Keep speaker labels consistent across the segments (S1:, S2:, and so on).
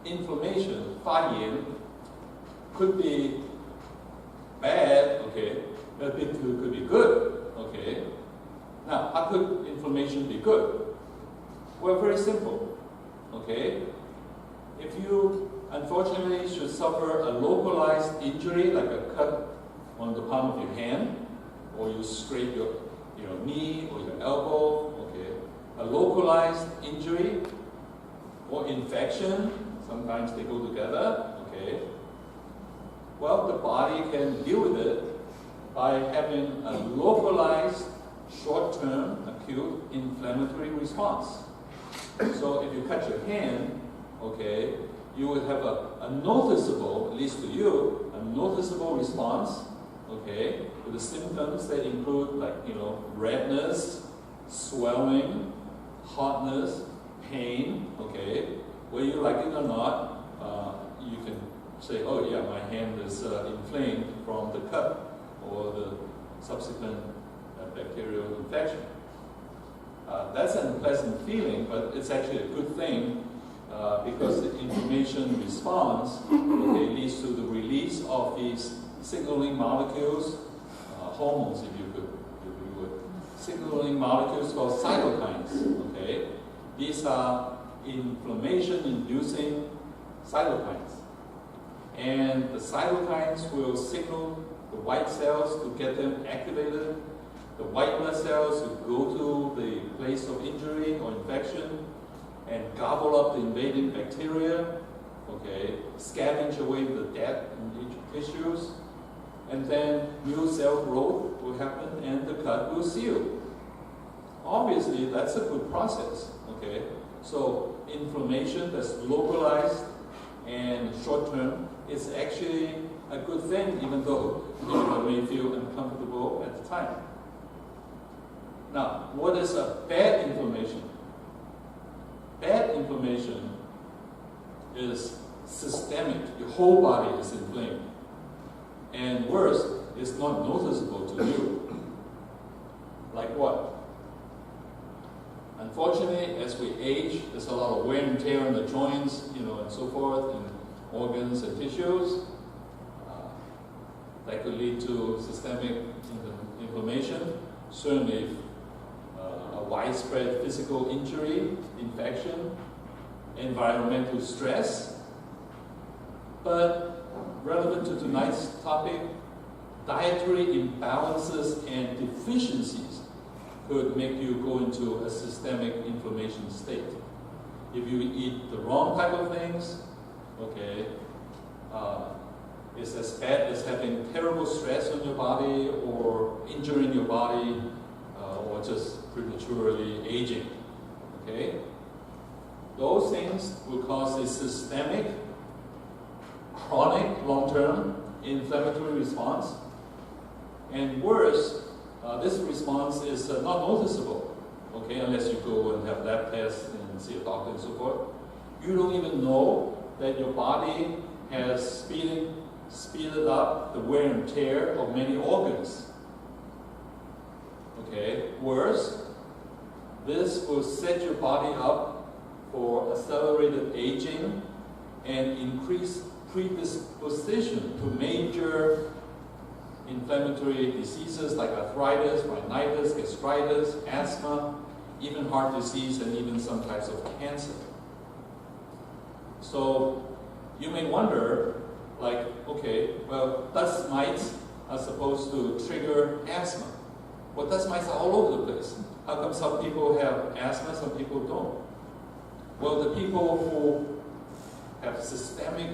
S1: inflammation, 发炎, could be bad, okay, but it could be good, okay. Now, how could inflammation be good? Well, very simple, okay. If you unfortunately should suffer a localized injury, like a cut on the palm of your hand, or you scrape your knee or your elbow, okay, a localized injury or infection, sometimes they go together, okay. Well, the body can deal with it by having a localized, short-term, acute inflammatory response. So if you cut your hand, okay, you would have a noticeable, at least to you, a noticeable response, okay, with the symptoms that include like, redness, swelling, hotness, pain, okay. Whether you like it or not, you can say, oh yeah, my hand is inflamed from the cut or the subsequent bacterial infection. That's an unpleasant feeling, but it's actually a good thing because the inflammation response, okay, leads to the release of these signaling molecules, hormones, if you would, signaling molecules called cytokines. Okay, these are inflammation-inducing cytokines, and the cytokines will signal the white cells to get them activated. The white blood cells will go to the place of injury or infection and gobble up the invading bacteria, okay, scavenge away the dead tissues, and then new cell growth will happen and the cut will seal. Obviously, that's a good process, okay? So inflammation that's localized and short-term is actually a good thing, even though it may feel uncomfortable at the time. Now, what is a bad inflammation? Bad inflammation is systemic. Your whole body is inflamed. And worse, it's not noticeable to you. Like what? Unfortunately, as we age, there's a lot of wear and tear on the joints, and so forth, and organs and tissues. That could lead to systemic inflammation. Certainly, a widespread physical injury, infection, environmental stress. But relevant to tonight's topic, dietary imbalances and deficiencies could make you go into a systemic inflammation state. If you eat the wrong type of things, okay, it's as bad as having terrible stress on your body or injuring your body or just prematurely aging, okay? Those things will cause a systemic, chronic, long-term inflammatory response. And worse, this response is not noticeable, okay, unless you go and have lab tests and see a doctor and so forth. You don't even know that your body has speeded up the wear and tear of many organs. Okay, worse, this will set your body up for accelerated aging and increased predisposition to major inflammatory diseases like arthritis, rhinitis, gastritis, asthma, even heart disease, and even some types of cancer. So you may wonder, like, okay, well, dust mites are supposed to trigger asthma. Well, dust mites are all over the place. How come some people have asthma, some people don't? Well, the people who have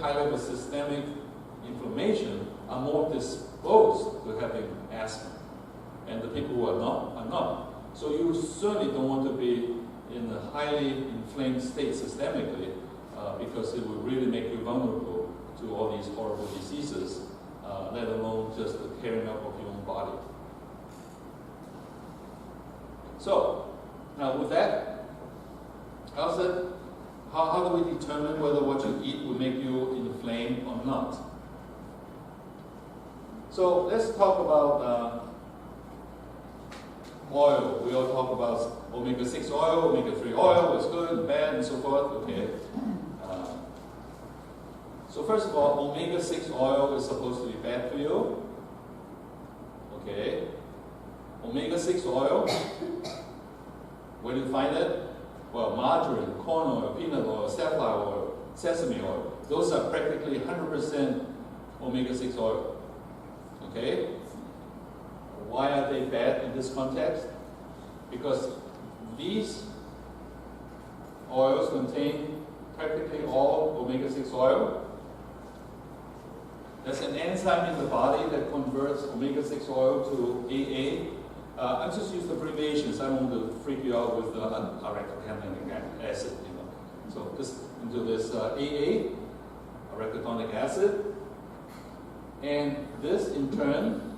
S1: high level systemic inflammation are more disposed to having asthma. And the people who are not. So you certainly don't want to be in a highly inflamed state systemically because it would really make you vulnerable to all these horrible diseases, let alone just the tearing up of your own body. So, now with that, how do we determine whether what you eat will make you inflamed or not? So let's talk about oil. We all talk about omega-6 oil, omega-3 oil, what's good and bad and so forth. Okay. So first of all, omega-6 oil is supposed to be bad for you. Okay. Omega-6 oil, where do you find it? Well, margarine, corn oil, peanut oil, safflower oil, sesame oil. Those are practically 100% omega-6 oil. Okay? Why are they bad in this context? Because these oils contain practically all omega-6 oil. There's an enzyme in the body that converts omega-6 oil to AA. I just use abbreviations. I don't want to freak you out with the arachidonic acid. So this into this AA, arachidonic acid, and this in turn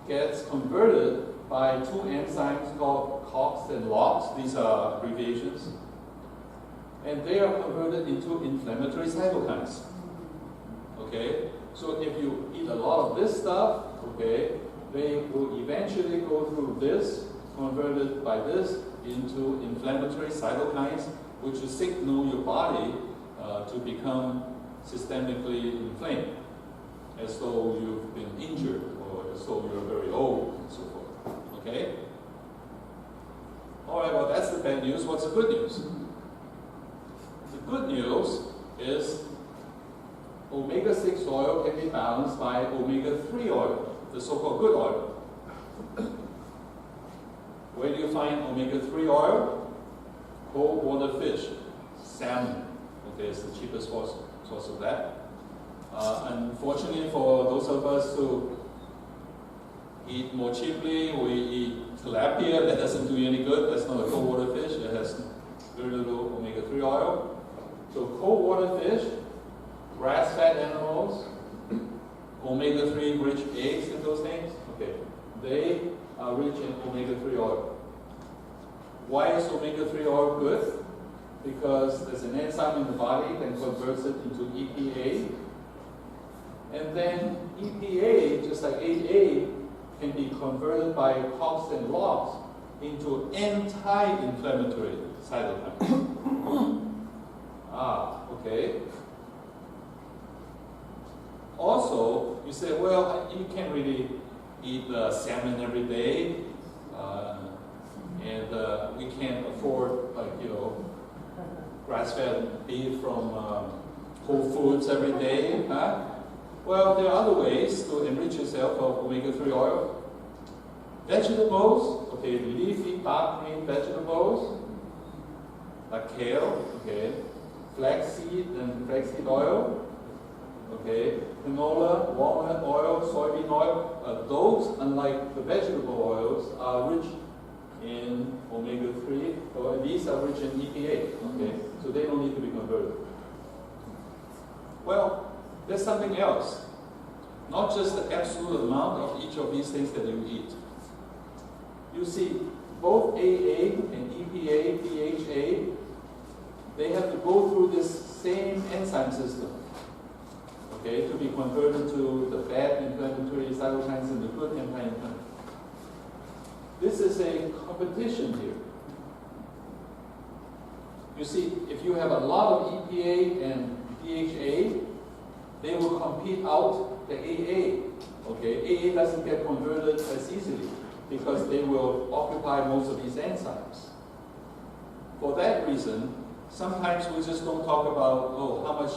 S1: gets converted by two enzymes called COX and LOX. These are abbreviations. And they are converted into inflammatory cytokines. Okay? So if you eat a lot of this stuff, okay, they will eventually go through this, converted by this into inflammatory cytokines, which will signal your body to become systemically inflamed, as though you've been injured or as though you're very old and so forth. Okay? All right, well, that's the bad news. What's the good news? The good news is omega-6 oil can be balanced by omega-3 oil, the so-called good oil. Where do you find omega-3 oil? Cold water fish, salmon. Okay, it's the cheapest source of that. Unfortunately, for those of us who eat more cheaply, we eat tilapia. That doesn't do you any good. That's not a cold water fish. It has very little omega-3 oil. So cold water fish, grass-fed animals, omega-3 rich eggs and those things, okay, they are rich in omega-3 oil. Why is omega-3 oil good? Because there's an enzyme in the body that converts it into EPA. And then EPA, just like AA, can be converted by COX and LOX into anti-inflammatory cytokines. Okay. Also, you say, well, you can't really eat salmon every day, and we can't afford, grass-fed beef from Whole Foods every day. Huh? Well, there are other ways to enrich yourself of omega-3 oil. Vegetables, okay, leafy, dark green vegetables, like kale, okay, flaxseed and flaxseed oil, okay, canola, walnut oil, soybean oil. Those, unlike the vegetable oils, are rich in omega-3, or these are rich in EPA, okay, so they don't need to be converted. Well, there's something else. Not just the absolute amount of each of these things that you eat. You see, both AA and EPA, DHA, they have to go through this same enzyme system, okay, to be converted to the bad inflammatory cytokines and the good anti-inflammatory. This is a competition here. You see, if you have a lot of EPA and DHA, they will compete out the AA. Okay, AA doesn't get converted as easily because they will occupy most of these enzymes. For that reason, sometimes we just don't talk about, how much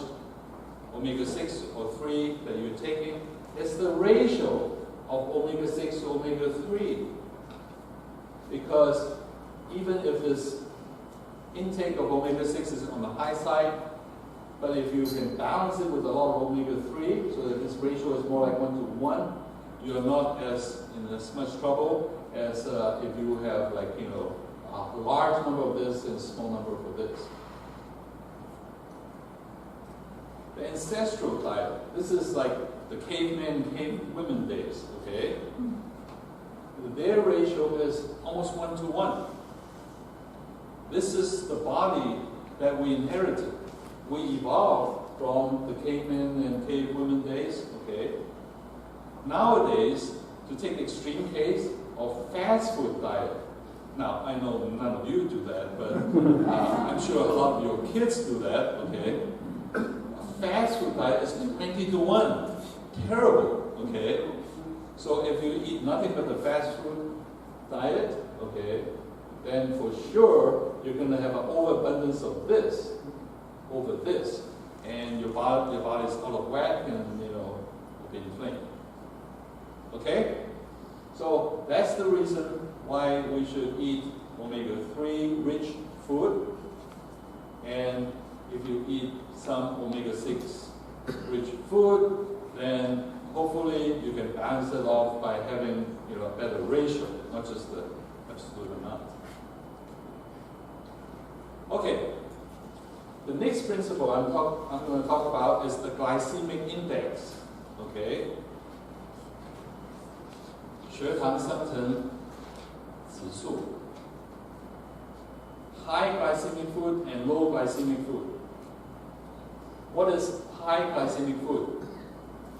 S1: omega-6 or 3 that you're taking. It's the ratio of omega-6 to omega-3. Because even if this intake of omega-6 is on the high side, but if you can balance it with a lot of omega-3, so that this ratio is more like 1 to 1, you're not in as much trouble as if you have a large number of this and a small number of this. The ancestral diet, this is like the caveman and cavewomen days, okay? Their ratio is almost 1 to 1. This is the body that we inherited. We evolved from the cavemen and cavewomen days, okay? Nowadays, to take the extreme case of fast food diet. Now, I know none of you do that, but I'm sure a lot of your kids do that, okay? fast food diet is 20 to 1. Terrible, okay? So if you eat nothing but the fast food diet, okay, then for sure you're going to have an overabundance of this over this, and your body is out of whack, and will be inflamed. Okay, so that's the reason why we should eat omega-3 rich food, and if you eat some omega-6 rich food, then hopefully you can balance it off by having a better ratio, not just the absolute amount. Okay, the next principle I'm going to talk about is the glycemic index. Okay, 血糖生成指数. High glycemic food and low glycemic food. What is high glycemic food?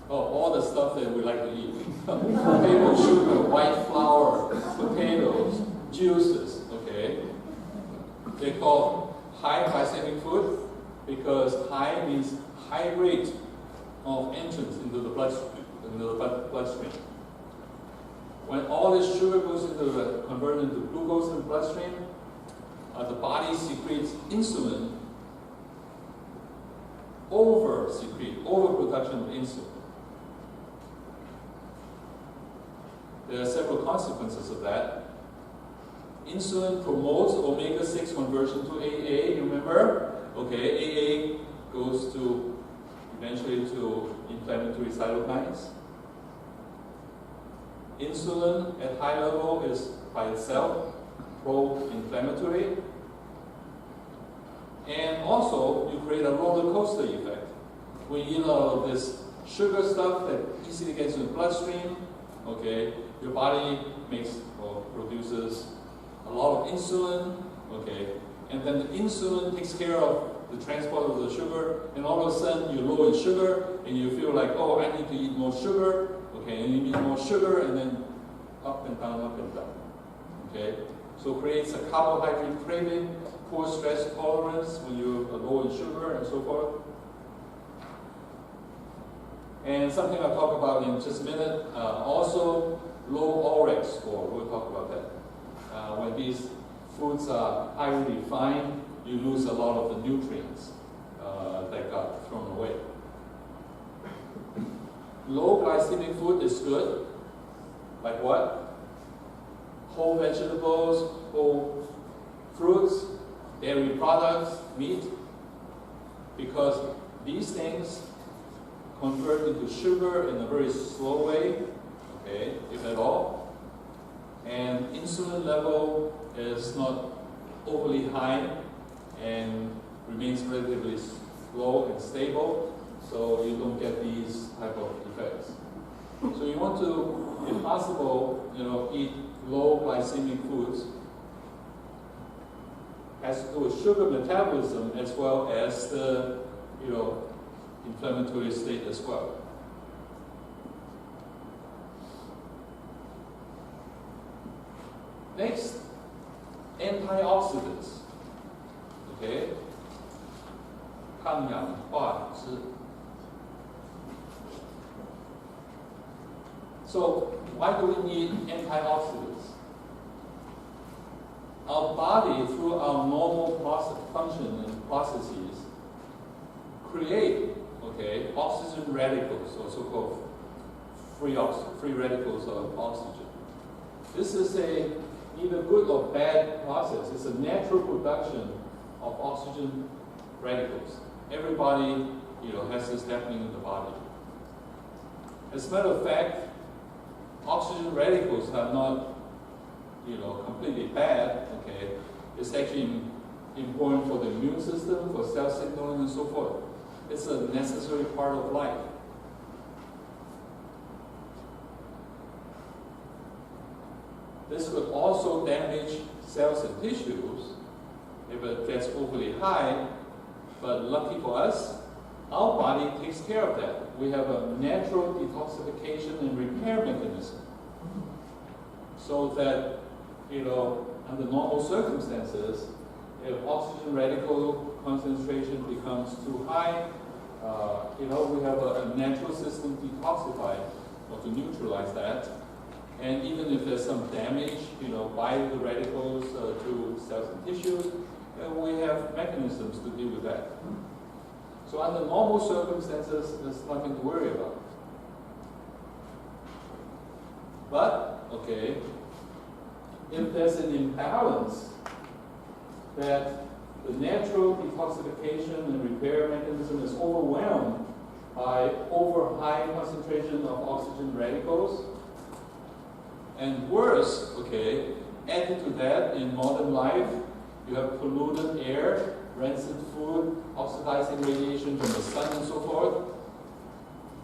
S1: Oh, all the stuff that we like to eat. Maple sugar, white flour, potatoes, juices, okay? They call high glycemic food because high means high rate of entrance into the bloodstream. When all this sugar goes converted into glucose in the bloodstream, the body secretes insulin, overproduction of insulin. There are several consequences of that. Insulin promotes omega-6 conversion to AA, you remember? Okay, AA goes eventually to inflammatory cytokines. Insulin at high level is by itself pro-inflammatory. And also, you create a roller coaster effect. When you eat all of this sugar stuff that easily gets in the bloodstream, okay, your body produces a lot of insulin, okay, and then the insulin takes care of the transport of the sugar, and all of a sudden you're low in sugar, and you feel like, oh, I need to eat more sugar, okay, and you eat more sugar, and then up and down, okay. So it creates a carbohydrate craving, poor stress tolerance when you're low in sugar, and so forth. And something I'll talk about in just a minute, also low OREX score, we'll talk about that. When these foods are highly refined, you lose a lot of the nutrients that got thrown away. Low glycemic food is good. Like what? Whole vegetables, whole fruits, dairy products, meat, because these things convert into sugar in a very slow way, okay, if at all, and insulin level is not overly high and remains relatively slow and stable, so you don't get these type of effects. So you want to, if possible, eat low glycemic foods. Has to do with sugar metabolism as well as the, inflammatory state as well. Next, antioxidants. Okay, 抗氧化质. So, why do we need antioxidants? Our body, through our normal function and processes, create oxygen radicals, or so-called free radicals of oxygen. This is either good or bad process. It's a natural production of oxygen radicals. Everybody, has this happening in the body. As a matter of fact, oxygen radicals are not, completely bad. Okay, it's actually important for the immune system, for cell signaling, and so forth. It's a necessary part of life. This could also damage cells and tissues if it gets overly high, but lucky for us, our body takes care of that. We have a natural detoxification and repair mechanism, so that, under normal circumstances, if oxygen radical concentration becomes too high, we have a natural system to detoxify or to neutralize that. And even if there's some damage, by the radicals to cells and tissues, we have mechanisms to deal with that. So under normal circumstances, there's nothing to worry about. But, okay, if there's an imbalance that the natural detoxification and repair mechanism is overwhelmed by over high concentration of oxygen radicals, and worse, okay, added to that in modern life, you have polluted air, rancid food, oxidizing radiation from the sun and so forth.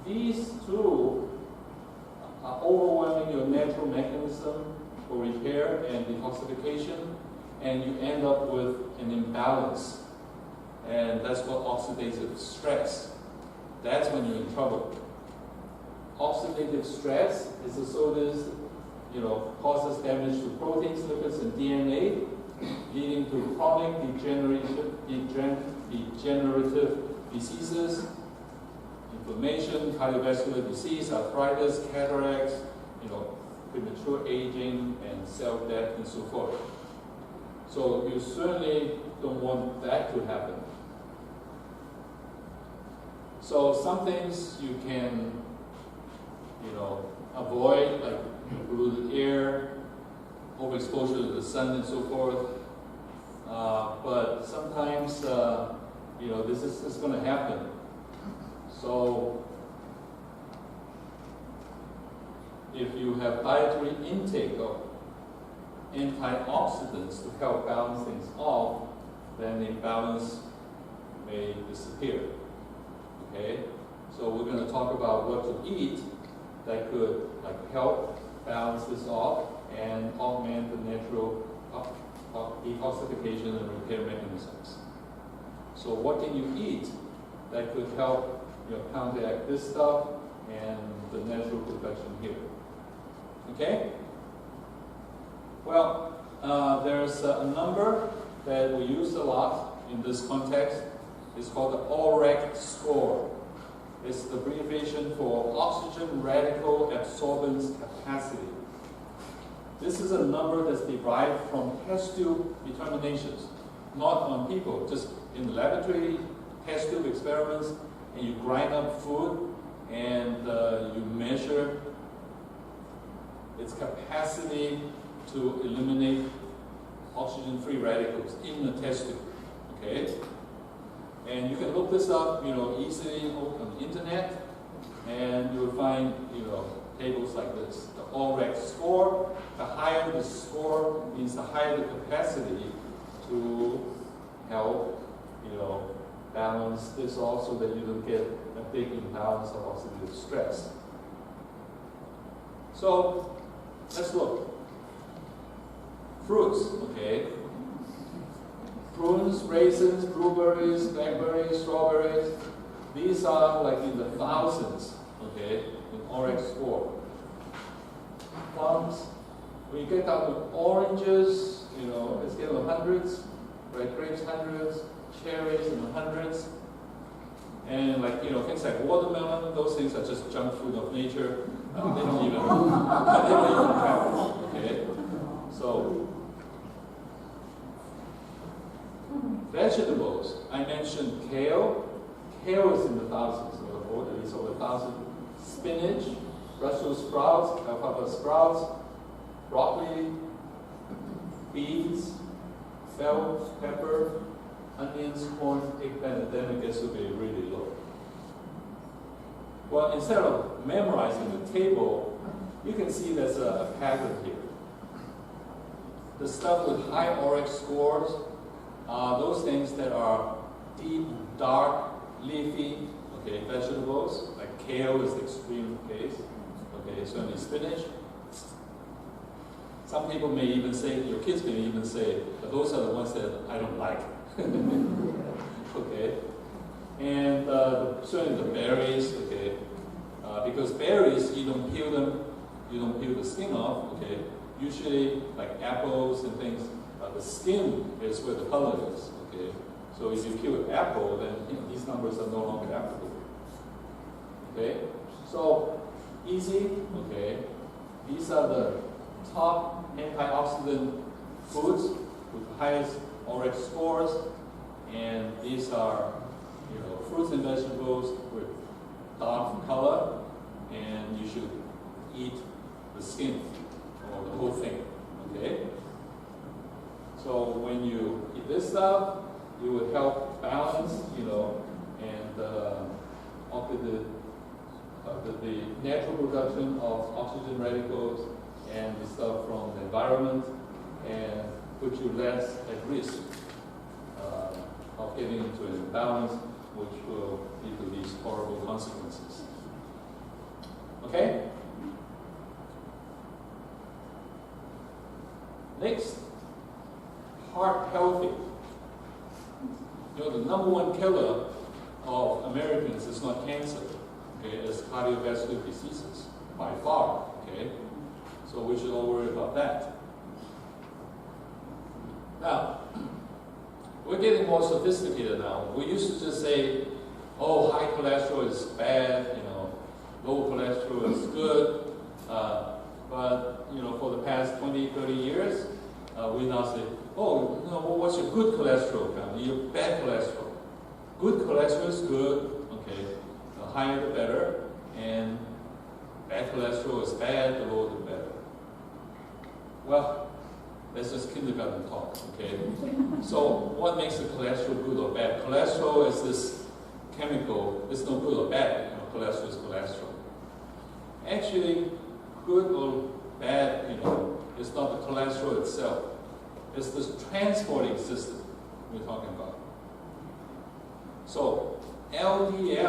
S1: These two are overwhelming your natural mechanism for repair and detoxification, and you end up with an imbalance. And that's what oxidative stress. That's when you're in trouble. Oxidative stress is associated, causes damage to proteins, lipids, and DNA, leading to chronic degenerative diseases, inflammation, cardiovascular disease, arthritis, cataracts, premature aging, and cell death, and so forth. So you certainly don't want that to happen. So some things you can, avoid, like polluted air, overexposure to the sun, and so forth. But sometimes, this is going to happen. So if you have dietary intake of antioxidants to help balance things off, then the imbalance may disappear. Okay? So we're going to talk about what to eat that could help balance this off and augment the natural detoxification and repair mechanisms. So what can you eat that could help counteract this stuff and the natural perfection here? Okay? Well, there's a number that we use a lot in this context. It's called the ORAC score. It's the abbreviation for oxygen radical absorbance capacity. This is a number that's derived from test tube determinations, not on people, just in the laboratory, test tube experiments, and you grind up food and you measure its capacity to eliminate oxygen-free radicals in the test tube. Okay? And you can look this up, easily on the internet, and you'll find, tables like this. The ORAC score, the higher the score means the higher the capacity to help, balance this off so that you don't get a big imbalance of oxidative stress. So, let's look. Fruits, okay? Prunes, raisins, blueberries, blackberries, strawberries. These are like in the thousands, okay, in ORAC score. Plums, when you get down to oranges, it's getting the hundreds, right? Grapes, hundreds, cherries in the hundreds. And things like watermelon, those things are just junk food of nature. They don't even count, okay? So, vegetables, I mentioned kale. Kale is in the thousands, at least over 1,000. Spinach, Brussels sprouts, alfalfa sprouts, broccoli, beans, bell pepper, onions, corn, eggplant, and then it gets to be really low. Well, instead of memorizing the table, you can see there's a pattern here. The stuff with high ORAC scores are those things that are deep, dark, leafy, okay, vegetables, like kale is the extreme case, okay, certainly spinach. Some people may even say, your kids may even say, but those are the ones that I don't like. Okay, and certainly the berries, okay, because berries, you don't peel them, you don't peel the skin off, okay. Usually, like apples and things, the skin is where the color is, okay. So if you peel an apple, then these numbers are no longer applicable. Okay, so easy. Okay, these are the top antioxidant foods with highest ORAC scores, and these are fruits and vegetables with dark color, and you should eat the skin or the whole thing. Okay. So when you eat this stuff, it will help balance, and the natural production of oxygen radicals and the stuff from the environment, and put you less at risk of getting into an imbalance, which will lead to these horrible consequences. Okay? Next, heart healthy. The number one killer of Americans is not cancer, okay, it's cardiovascular diseases, by far, okay? So we should all worry about that. Now, we're getting more sophisticated now. We used to just say, oh, high cholesterol is bad, low cholesterol is good. But for the past 20, 30 years, we now say, oh, what's your good cholesterol count? Your bad cholesterol. Good cholesterol is good, okay, the higher the better, and bad cholesterol is bad, the lower the better. Well, that's just kindergarten talk, okay? So what makes the cholesterol good or bad? Cholesterol is this chemical, it's no good or bad, cholesterol is cholesterol. Actually, good or bad, it's not the cholesterol itself. It's this transporting system we're talking about. So, LDL